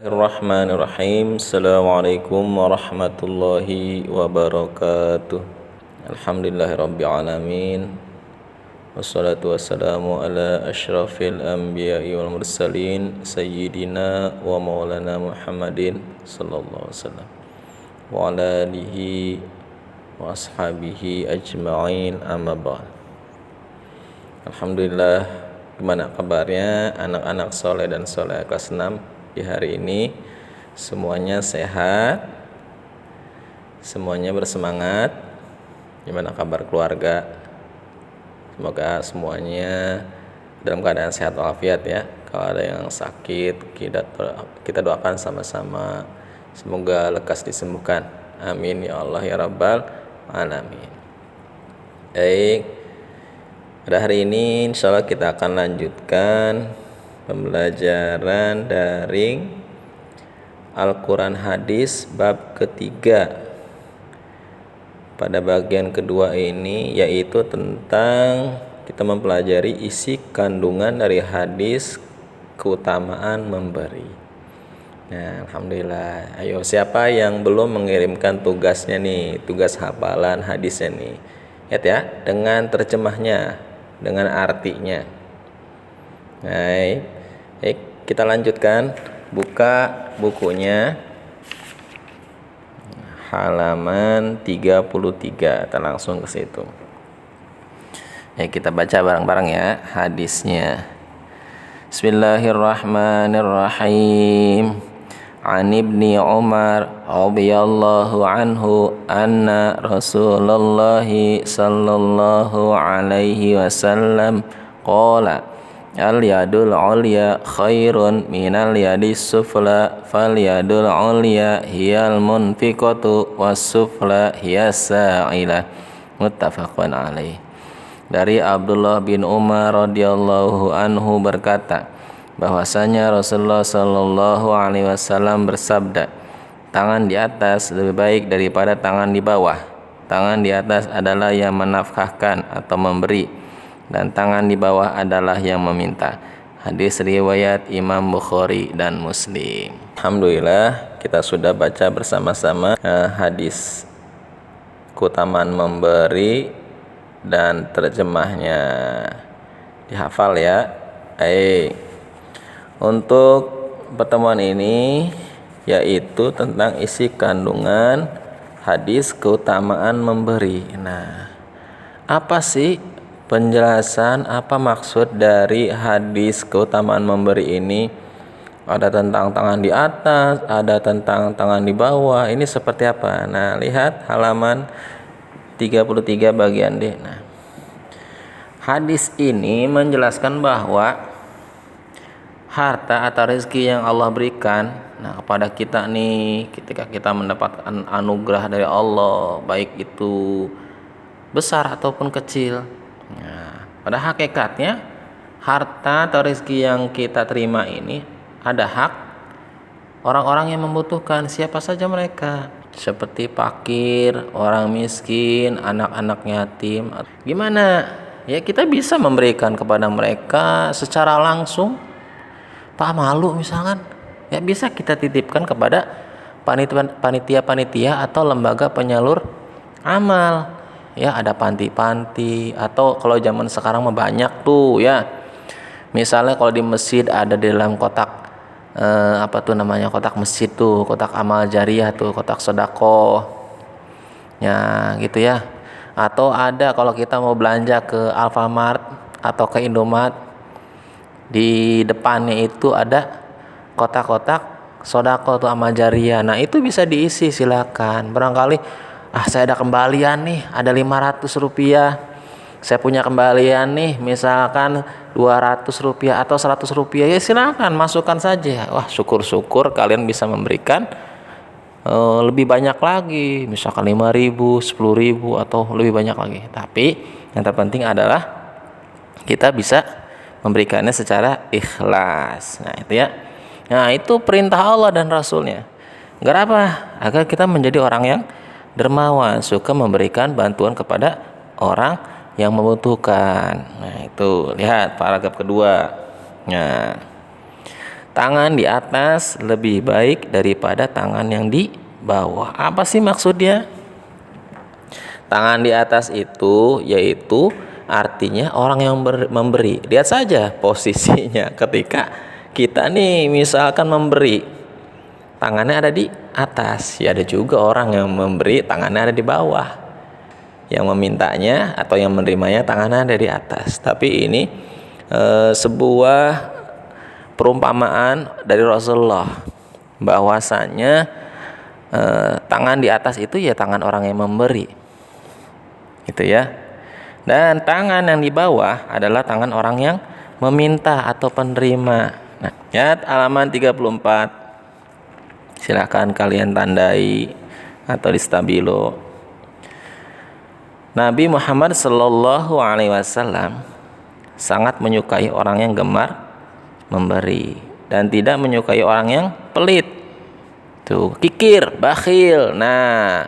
Bismillahirrahmanirrahim. Assalamualaikum warahmatullahi wabarakatuh. Alhamdulillahirabbil alamin. Wassalatu wassalamu ala asyrafil anbiya'i wal mursalin sayyidina wa maulana Muhammadin sallallahu alaihi wasallam wa ala alihi wa ashabihi ajma'in, amma ba'd. Alhamdulillah, gimana kabarnya anak-anak soleh dan soleh kelas 6 di hari ini? Semuanya sehat, semuanya bersemangat. Gimana kabar keluarga? Semoga semuanya dalam keadaan sehat walafiat ya. Kalau ada yang sakit, kita doakan sama-sama semoga lekas disembuhkan. Amin ya Allah ya Rabbal alamin. Baik, pada hari ini insya Allah kita akan lanjutkan pembelajaran daring Al-Quran Hadis bab ketiga. Pada bagian kedua ini yaitu tentang kita mempelajari isi kandungan dari hadis keutamaan memberi. Nah, alhamdulillah. Ayo, siapa yang belum mengirimkan tugasnya nih, tugas hafalan hadisnya nih? Lihat ya, dengan terjemahnya, dengan artinya. Baik, kita lanjutkan. Buka bukunya halaman 33. Kita langsung ke situ. Kita baca bareng-bareng ya hadisnya. Bismillahirrahmanirrahim. An Ibni Umar radhiyallahu anhu anna Rasulullah sallallahu alaihi wasallam qala al-yadul ulya khairun minal yadis sufla fal yadul ulya hiyal munfiqatu was sufla hiyas sa'ilah. Muttafaqun alaih. Dari Abdullah bin Umar radhiyallahu anhu berkata bahwasanya Rasulullah sallallahu alaihi wasallam bersabda, tangan di atas lebih baik daripada tangan di bawah. Tangan di atas adalah yang menafkahkan atau memberi, dan tangan di bawah adalah yang meminta. Hadis riwayat Imam Bukhari dan Muslim. Alhamdulillah, kita sudah baca bersama-sama hadis keutamaan memberi dan terjemahnya. Dihafal ya. Untuk pertemuan ini yaitu tentang isi kandungan hadis keutamaan memberi. Nah, apa sih penjelasan, apa maksud dari hadis keutamaan memberi ini? Ada tentang tangan di atas, ada tentang tangan di bawah. Ini seperti apa? Nah, lihat halaman 33 bagian D. Nah, hadis ini menjelaskan bahwa harta atau rezeki yang Allah berikan kepada kita nih, ketika kita mendapatkan anugerah dari Allah, baik itu besar ataupun kecil. Nah, pada hakikatnya harta atau rezeki yang kita terima ini ada hak orang-orang yang membutuhkan, siapa saja mereka, seperti fakir, orang miskin, anak-anak yatim. Gimana? Ya, kita bisa memberikan kepada mereka secara langsung. Pak malu misalkan, ya bisa kita titipkan kepada panitia-panitia atau lembaga penyalur amal. Ya, ada panti-panti, atau kalau zaman sekarang mah banyak tuh ya. Misalnya kalau di masjid ada di dalam kotak kotak masjid tuh, kotak amal jariah tuh, kotak sedekah. Ya, gitu ya. Atau ada kalau kita mau belanja ke Alfamart atau ke Indomaret, di depannya itu ada kotak-kotak sedekah tuh amal jariah. Nah, itu bisa diisi, silakan. Barangkali saya ada kembalian nih, ada 500 rupiah. Saya punya kembalian nih, misalkan 200 rupiah atau 100 rupiah. Ya silakan, masukkan saja. Wah, syukur-syukur kalian bisa memberikan lebih banyak lagi. Misalkan 5.000, 10.000 atau lebih banyak lagi. Tapi yang terpenting adalah kita bisa memberikannya secara ikhlas. Nah, itu ya. Nah, itu perintah Allah dan Rasulnya. Agar apa? Agar kita menjadi orang yang dermawan, suka memberikan bantuan kepada orang yang membutuhkan. Nah, itu lihat paragraf kedua. Nah, tangan di atas lebih baik daripada tangan yang di bawah. Apa sih maksudnya? Tangan di atas itu yaitu artinya orang yang memberi. Lihat saja posisinya ketika kita nih misalkan memberi, tangannya ada di atas. Ya ada juga orang yang memberi tangannya ada di bawah. Yang memintanya atau yang menerimanya tangannya ada di atas. Tapi ini sebuah perumpamaan dari Rasulullah bahwasanya tangan di atas itu ya tangan orang yang memberi, gitu ya. Dan tangan yang di bawah adalah tangan orang yang meminta atau penerima. Nah, lihat halaman 34. Silakan kalian tandai atau di stabilo. Nabi Muhammad Sallallahu Alaihi Wasallam sangat menyukai orang yang gemar memberi dan tidak menyukai orang yang pelit. Tuh, kikir, bakhil. Nah,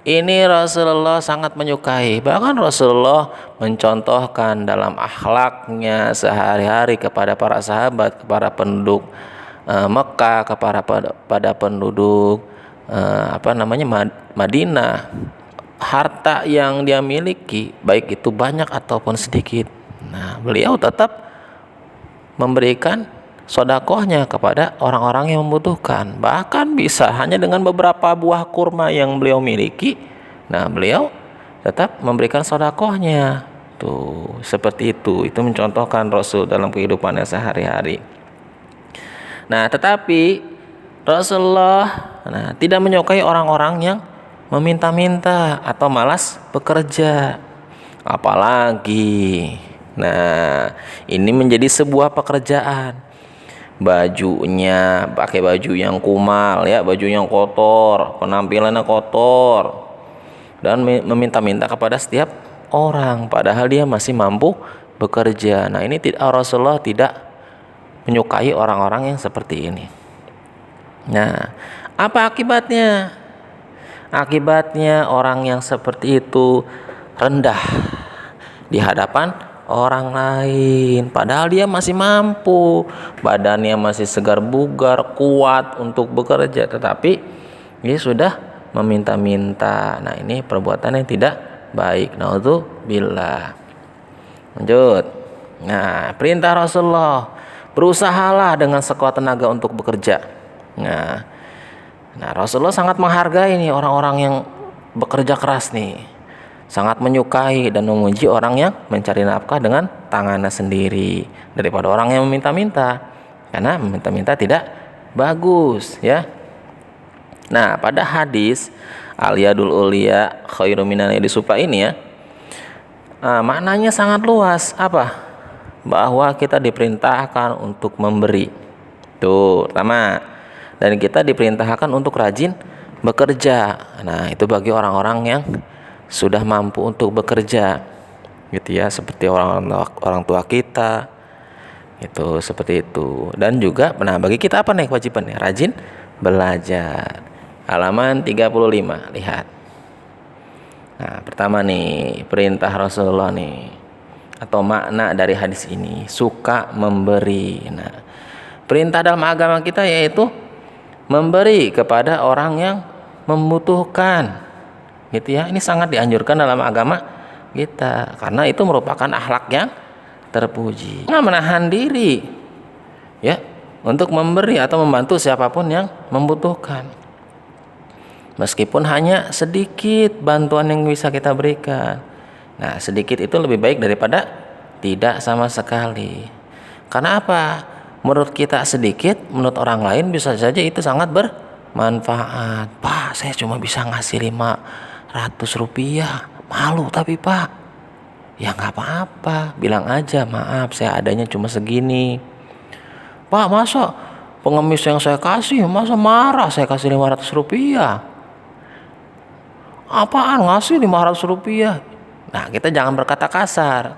ini Rasulullah sangat menyukai. Bahkan Rasulullah mencontohkan dalam akhlaknya sehari-hari kepada para sahabat, kepada penduduk Mekah, kepada penduduk Madinah. Harta yang dia miliki, baik itu banyak ataupun sedikit, nah beliau tetap memberikan sodakohnya kepada orang-orang yang membutuhkan. Bahkan bisa hanya dengan beberapa buah kurma yang beliau miliki, nah beliau tetap memberikan sodakohnya. Tuh, seperti itu mencontohkan Rasul dalam kehidupannya sehari-hari. Nah, tetapi Rasulullah tidak menyukai orang-orang yang meminta-minta atau malas bekerja. Apalagi, nah ini menjadi sebuah pekerjaan. Bajunya pakai baju yang kumal, ya, baju yang kotor, penampilannya kotor, dan meminta-minta kepada setiap orang, padahal dia masih mampu bekerja. Nah, ini Rasulullah tidak menyukai orang-orang yang seperti ini. Nah, apa akibatnya? Akibatnya orang yang seperti itu rendah di hadapan orang lain, padahal dia masih mampu, badannya masih segar bugar, kuat untuk bekerja, tetapi dia sudah meminta-minta. Nah, ini perbuatan yang tidak baik. Naudzubillah. Lanjut. Nah, perintah Rasulullah, berusahalah dengan sekuat tenaga untuk bekerja. Nah, Rasulullah sangat menghargai nih orang-orang yang bekerja keras nih. Sangat menyukai dan memuji orang yang mencari nafkah dengan tangannya sendiri daripada orang yang meminta-minta. Karena meminta-minta tidak bagus, ya. Nah, pada hadis al-yadul ulia khairum minal yadi sufla ini, ya, maknanya sangat luas. Apa? Bahwa kita diperintahkan untuk memberi. Tuh, pertama. Dan kita diperintahkan untuk rajin bekerja. Nah, itu bagi orang-orang yang sudah mampu untuk bekerja, gitu ya, seperti orang tua kita. Itu seperti itu. Dan juga bagi kita apa nih kewajibannya? Rajin belajar. Halaman 35, lihat. Nah, pertama nih, perintah Rasulullah nih, atau makna dari hadis ini, suka memberi. Nah, perintah dalam agama kita yaitu memberi kepada orang yang membutuhkan, gitu ya. Ini sangat dianjurkan dalam agama kita karena itu merupakan akhlak yang terpuji. Menahan diri, ya, untuk memberi atau membantu siapapun yang membutuhkan, meskipun hanya sedikit bantuan yang bisa kita berikan. Nah, sedikit itu lebih baik daripada tidak sama sekali. Karena apa? Menurut kita sedikit, menurut orang lain bisa saja itu sangat bermanfaat. Pak, saya cuma bisa ngasih 500 rupiah. Malu tapi Pak. Ya nggak apa-apa, bilang aja maaf saya adanya cuma segini. Pak, masa pengemis yang saya kasih, masa marah saya kasih 500 rupiah? Apaan ngasih 500 rupiah? Nah, kita jangan berkata kasar.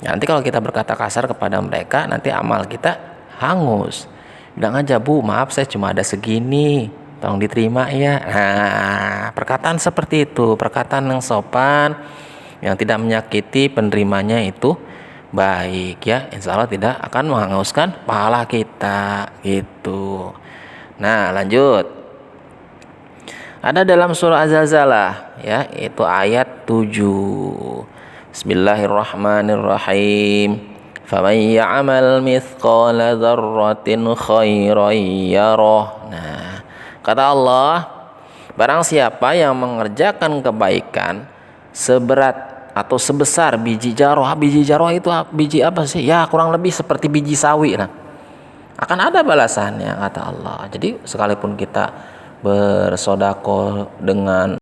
Nanti kalau kita berkata kasar kepada mereka, nanti amal kita hangus. Bilang aja, Bu, maaf saya cuma ada segini, tolong diterima ya. Nah, perkataan seperti itu, perkataan yang sopan, yang tidak menyakiti penerimanya itu baik ya, insya Allah tidak akan menghanguskan pahala kita gitu. Nah, lanjut. Ada dalam surah Az-Zalzalah ya, itu ayat 7. Bismillahirrahmanirrahim. Faman ya'mal mithqala dzarratin khairan yarah. Nah, kata Allah, barang siapa yang mengerjakan kebaikan seberat atau sebesar biji jaroh. Biji jaroh itu biji apa sih? Ya, kurang lebih seperti biji sawi. Nah, akan ada balasannya kata Allah. Jadi sekalipun kita bersedekah dengan